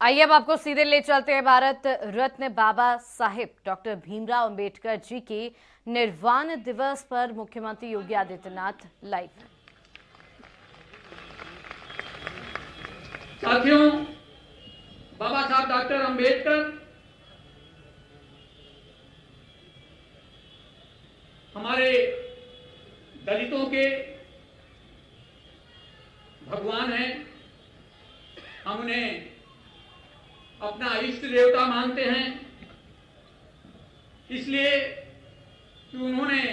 आइए अब आपको सीधे ले चलते हैं भारत रत्न बाबा साहेब डॉक्टर भीमराव अंबेडकर जी के निर्वाण दिवस पर मुख्यमंत्री योगी आदित्यनाथ लाइव। साथियों, बाबा साहब डॉक्टर अंबेडकर हमारे दलितों के भगवान हैं। हम उन्हें अपना इष्ट देवता मानते हैं, इसलिए कि उन्होंने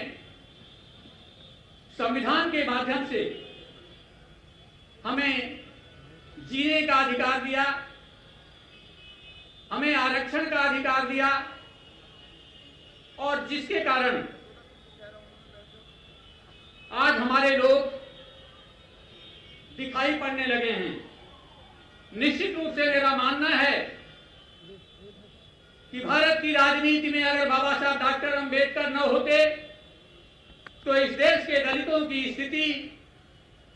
संविधान के माध्यम से हमें जीने का अधिकार दिया, हमें आरक्षण का अधिकार दिया और जिसके कारण आज हमारे लोग दिखाई पड़ने लगे हैं। निश्चित रूप से मेरा मानना है कि भारत की राजनीति में अगर बाबा साहब डॉक्टर अंबेडकर न होते तो इस देश के दलितों की स्थिति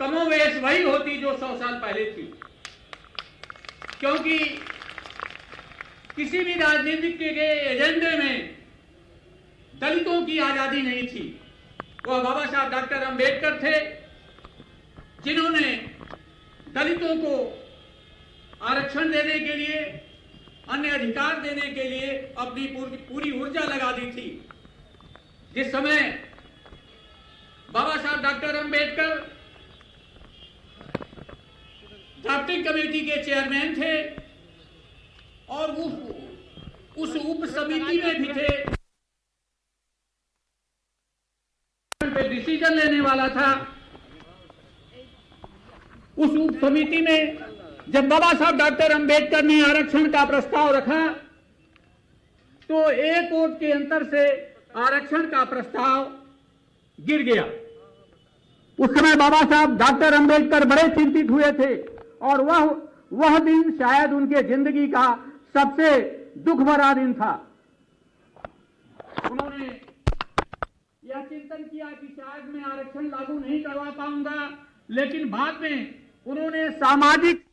कमोवेश वही होती जो 100 साल पहले थी, क्योंकि किसी भी राजनीतिक के एजेंडे में दलितों की आजादी नहीं थी। वह बाबा साहब डॉक्टर अंबेडकर थे जिन्होंने दलितों को आरक्षण देने के लिए, अन्य अधिकार देने के लिए अपनी पूरी ऊर्जा लगा दी थी। जिस समय बाबा साहब डॉक्टर अंबेडकर ड्राफ्टिंग कमेटी के चेयरमैन थे और उस उप समिति में भी थे, पे डिसीजन लेने वाला था। उस उप समिति में जब बाबा साहब डॉक्टर अंबेडकर ने आरक्षण का प्रस्ताव रखा तो एक वोट के अंतर से आरक्षण का प्रस्ताव गिर गया। उस समय बाबा साहब डॉक्टर अंबेडकर बड़े चिंतित हुए थे और वह दिन शायद उनके जिंदगी का सबसे दुख भरा दिन था। उन्होंने यह चिंतन किया कि शायद मैं आरक्षण लागू नहीं करवा पाऊंगा, लेकिन बाद में उन्होंने सामाजिक